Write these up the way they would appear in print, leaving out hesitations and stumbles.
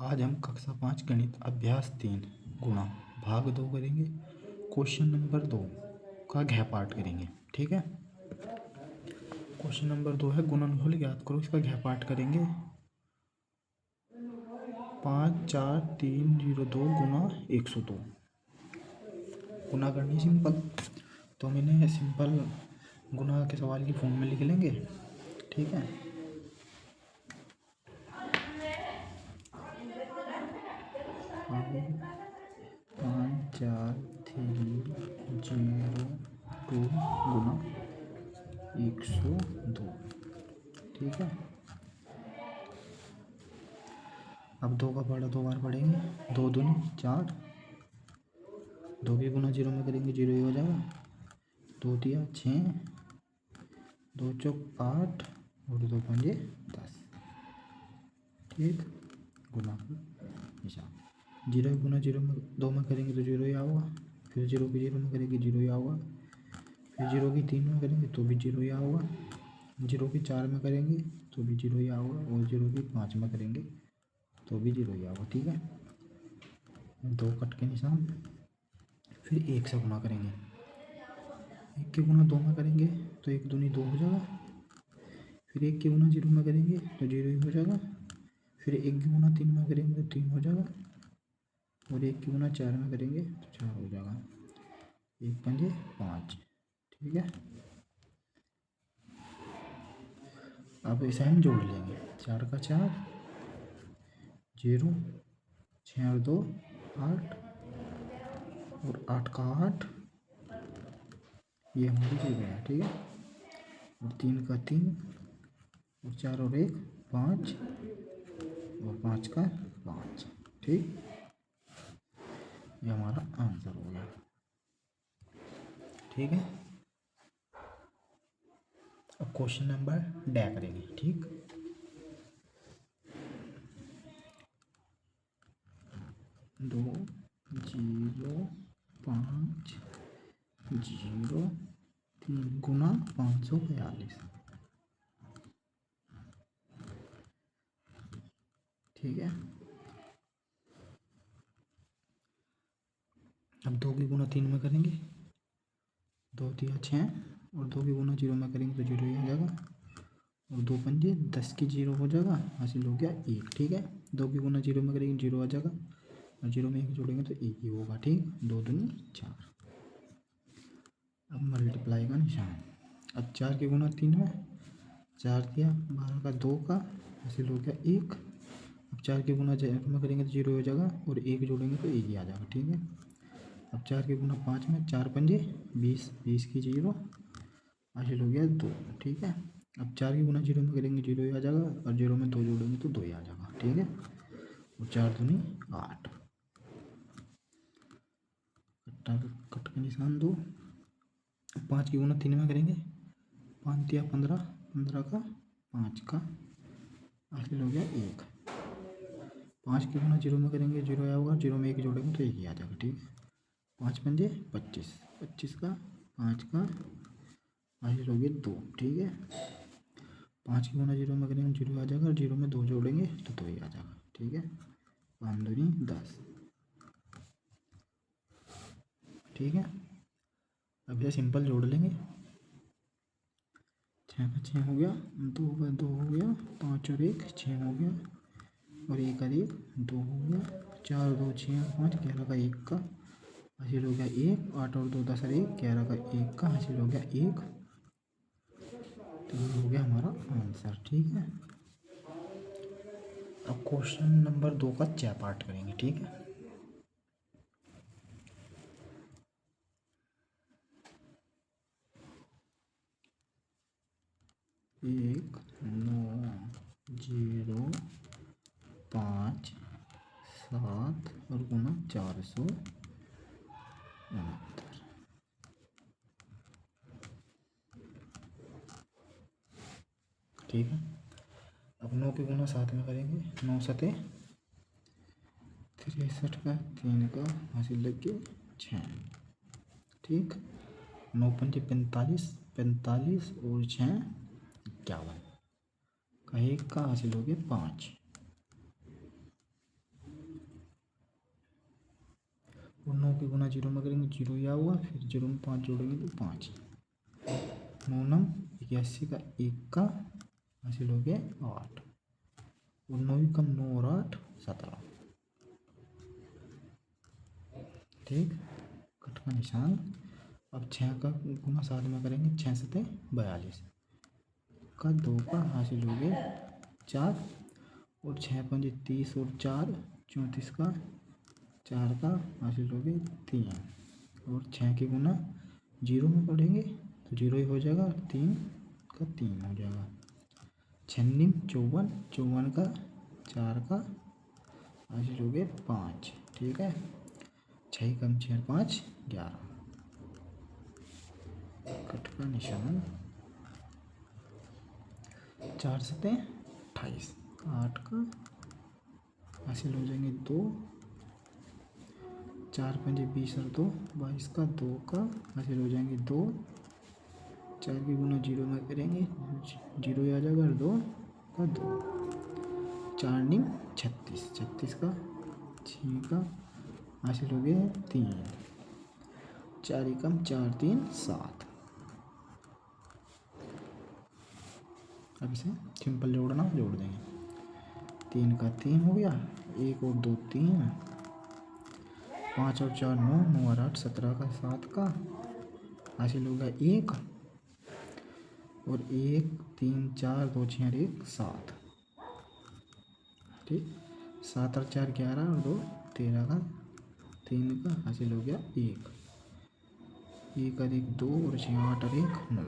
आज हम कक्षा 5 गणित अभ्यास 3 गुणा भाग 2 करेंगे। क्वेश्चन नंबर 2 का घ पाठ करेंगे। ठीक है, क्वेश्चन नंबर 2 है गुणनफल ज्ञात करो। इसका घ पाठ करेंगे 54302 गुना 102। गुना करनी सिंपल, तो हम इन्हें सिंपल गुना के सवाल की फॉर्म में लिख लेंगे। ठीक है, पाँच चार 302 गुना 102। ठीक है, अब 2 का पढ़ा 2 बार पढ़ेंगे। 2 दूनी 4, 2 के गुना 0 में करेंगे 0 ही हो जाएगा। 2 दिया 6, 2 चौक 8 और 2 पंजे 10। ठीक, गुना निशान। 0 गुना 0 में 2 में करेंगे तो 0 ही आएगा। फिर 0 की 0 में करेंगे 0 ही आएगा। फिर 0 की 3 में करेंगे तो भी 0 ही आएगा। 0 की 4 में करेंगे तो भी 0 ही आएगा। और 0 की 5 में करेंगे तो भी 0 ही आएगा। ठीक है, 2 कट के निशान। फिर 1 से गुना करेंगे। 1 के गुना 2 में करेंगे तो 1 दूनी 2 हो जाएगा। फिर 1 के गुना 0 में करेंगे तो 0 ही हो जाएगा। फिर 1 के गुना 3 में करेंगे तो 3 हो जाएगा। और 1 के गुना 4 में करेंगे तो 4 हो जाएगा। 1 पंजे 5। ठीक है, अब इसे हम जोड़ लेंगे। 4 का 4 0, 6 और 2 8 और 8 का 8, ये हमारी जगह है। ठीक है, और 3 का 3 और 4 और 1 5 और 5 का 5। ठीक, ये हमारा आंसर हो गया। ठीक है, अब क्वेश्चन नंबर डै करेंगे। ठीक, दो 0 5 0 3 गुना 542। ठीक है, अब 2 की गुना 3 में करेंगे 2 दिया 6 और 2 की गुना 0 में करेंगे तो 0 ही आ जाएगा। और 2 पंजे 10 की 0 हो जाएगा, हासिल हो गया 1। ठीक है, 2 की गुना 0 में करेंगे 0 आ जाएगा और 0 में 1 जोड़ेंगे तो 1 ही होगा। ठीक, 2 दूनी 4। अब मल्टीप्लाई का निशान। अब 4 के गुना 3 में 4 दिया 12 का 2 का, हासिल हो गया 1। अब 4 के गुना 0 में करेंगे तो 0 हो जाएगा और 1 जोड़ेंगे तो 1 ही आ जाएगा। ठीक है, अब 4 के गुना 5 में 4 पंजे 20, 20 की 0, हासिल हो गया 2। ठीक है, अब 4 के गुना 0 में करेंगे 0 ही आ जाएगा और 0 में 2 जोड़ेंगे तो 2 ही आ जाएगा। ठीक है, और 4 दूनी 8, कट का निशान 2। 5 की गुना 3 में करेंगे 5 दिया 15, 15 का 5 का, हासिल हो गया 1। 5 की गुना 0 में करेंगे 0 आया होगा, 0 में 1 जोड़ेंगे तो 1 ही आ जाएगा। ठीक है, 5 पंजे 25, 25 का 5 का, हासिल हो गया 2। ठीक है, 5 की गुना 0 में करेंगे 0 आ जाएगा, 0 में 2 जोड़ेंगे तो 2 ही आ जाएगा। ठीक है, 5 दूनी 10। ठीक है, अब ये सिंपल जोड़ लेंगे। 6 का 6 हो गया, 2 का 2 हो गया, 5 और 1 6 हो गया और 1 और 1 2 हो गया। 4 और 2 6 और 5 11 का 1 का, हासिल हो गया 1। 8 और 2 10 और 1 11 का 1 का, हासिल हो गया 1। तो ये हो गया हमारा आंसर। ठीक है, अब क्वेश्चन नंबर 2 का च पार्ट करेंगे। ठीक है, एक 9 0 5 7 और गुना 469। ठीक है, अब 9 के गुना 7 में करेंगे 9 सते 63 का 3 का, हासिल लग गया 6। ठीक, 9 पंजे 45, 45 और 6 51 का 1 का, हासिल हो गया 5। और 9 की गुना जीरो में करेंगे जीरो या हुआ, फिर जीरो में 5 जोड़ेंगे तो 5। 9 नम 81 का 1 का हासिल हो गया 8, और 9 कम 9 और 8 17। ठीक, कट का निशान। अब 6 का गुना 7 में करेंगे, 6 सते 42 का 2 का हासिल हो गया 4, और 6 पंजे 30 और 4 34 का 4 का हासिल हो गया 3, और 6 की गुना जीरो में पढ़ेंगे तो जीरो ही हो जाएगा, 3 का 3 हो जाएगा। 6 54, 54 का 4 का हासिल हो गया 5। ठीक है, 6 कम 6 5 11, कट का निशान। 4 सते 28, 8 का हासिल हो जाएंगे 2, 4 पंजे 20 और 2 22 का 2 का हासिल हो जाएंगे 2, 4 की गुना जीरो में करेंगे जीरो आ जाएगा, और 2 का 2, 4 नी 36, 36 का 6 का हासिल हो गया 3, 4 एकम 4 3 7। अब इसे सिंपल जोड़ना जोड़ देंगे, 3 का 3 हो गया, 1 और 2 3, 5 और 4 9, 9 और 8 17 का 7 का हासिल हो गया 1, और 1 3 4 2 6 1 7। ठीक, 7 और 4 11 और 2 13 का 3 का हासिल हो गया 1, 1 और 1 2 और 6 8 और 1 9,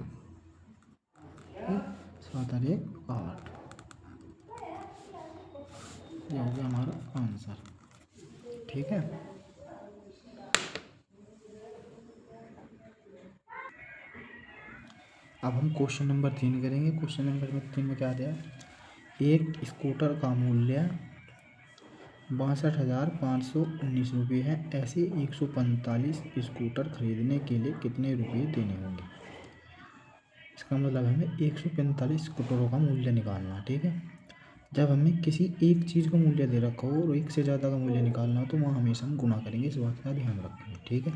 7 और 1 8। ये हो गया हमारा आंसर। ठीक है, अब हम क्वेश्चन नंबर 3 करेंगे। क्वेश्चन नंबर 3 में क्या दिया, एक स्कूटर का मूल्य 62,519 रुपये है। ऐसे 145 स्कूटर खरीदने के लिए कितने रुपये देने होंगे। इसका मतलब हमें 145 स्कूटरों का मूल्य निकालना। ठीक है, जब हमें किसी एक चीज़ का मूल्य दे रखा हो और एक से ज़्यादा का मूल्य निकालना हो तो वहाँ हमेशा हम गुणा करेंगे, इस बात का ध्यान रखेंगे। ठीक है,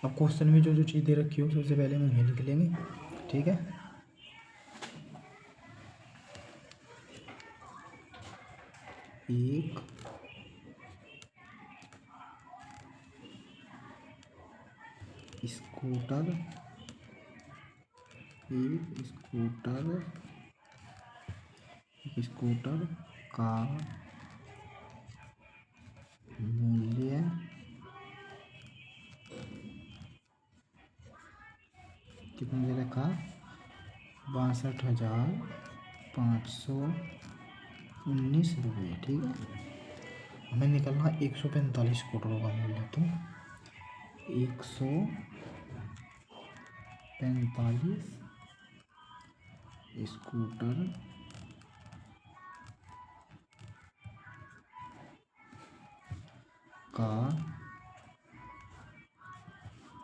अब क्वेश्चन में जो जो चीज़ दे रखी हो सबसे पहले हम उन्हें लिख लेंगे। ठीक है, एक स्कूटर, स्कूटर का मूल्य कितना दे रखा, 62,519 रुपये। ठीक है, हमें निकलना 145 स्कूटरों का मूल्य, तो 145 स्कूटर का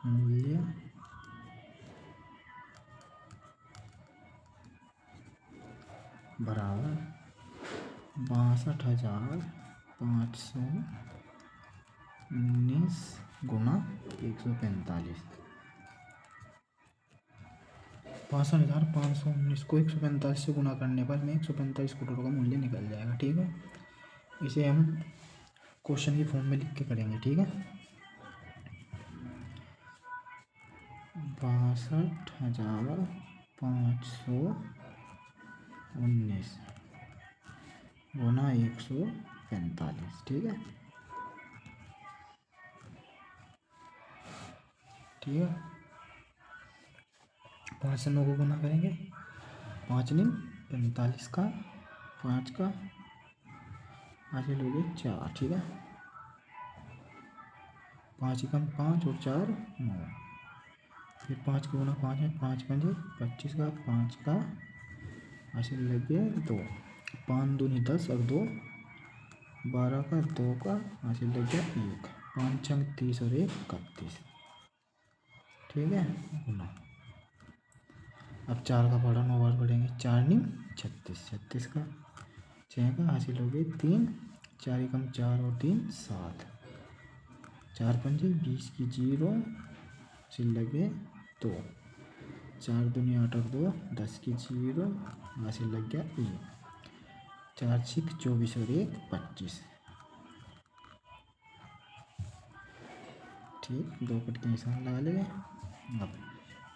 मूल्य बराबर 62,519 गुना 145। 62,519 को 145 से गुना करने पर हमें 145 स्कूटरों का मूल्य निकल जाएगा। ठीक है, इसे हम क्वेश्चन की फॉर्म में लिख के करेंगे। ठीक है, 62,519 गुना 145। ठीक है, ठीक है, 5 से 9 को गुना करेंगे, 5 नहीं 45 का 5 का हासिल हो गया 4। ठीक है, 5 कम 5 और 4 9, फिर 5 के गुना 5 है, 5 पंजे 25 का 5 का हासिल लग गया 2, 5 दूनी 10 और 2 12 का 2 का हासिल लग गया 1, 5 छंग 30 और 1 31। ठीक है, गुना। अब 4 का पढ़ा 9 बार पढ़ेंगे, 4 नी 36, 36 का 6 का हासिल हो गया 3, 4 एकम 4 और 3 7, 4 पंजे 20 की 0 से लगे 2, 4 दूनी 8 और 2 10 की 0 वहाँ से लग गया 1, 4 6 24 और 1 25। ठीक, 2 कट के निशान लगा लेंगे। अब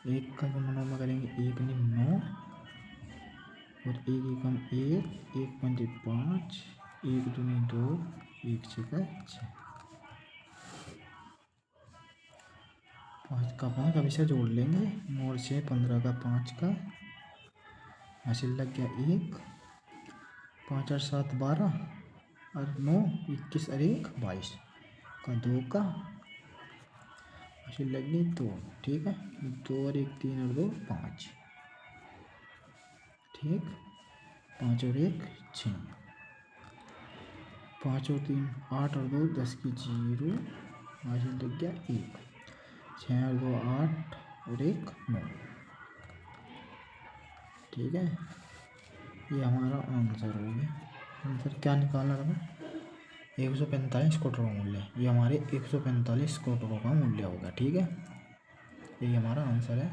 1 का गुणा में करेंगे 1 ने 9 और 1 एकम 1, 1 पंजे 5, 1 दूनी 2, 1 छक्का 6, 5 का 5 अब इसे जोड़ लेंगे। 9 और 6 15 का 5 का हासिल लग गया 1, 5 और 7 12 और 9 21 और 1 22 का 2 का हासिल लग गई 2। ठीक है, 2 और 1 3 और 2 5। ठीक, 5 और 1 6, 5 और 3 8 और 2 10 की 0 हासिल लग गया 1, 6 और 2 8 और 1 9। ठीक है, ये हमारा आंसर हो गया। आंसर क्या निकालना था? 145 करोड़ मूल्य। ये हमारे 145 करोड़ का मूल्य होगा। ठीक है, ये हमारा आंसर है।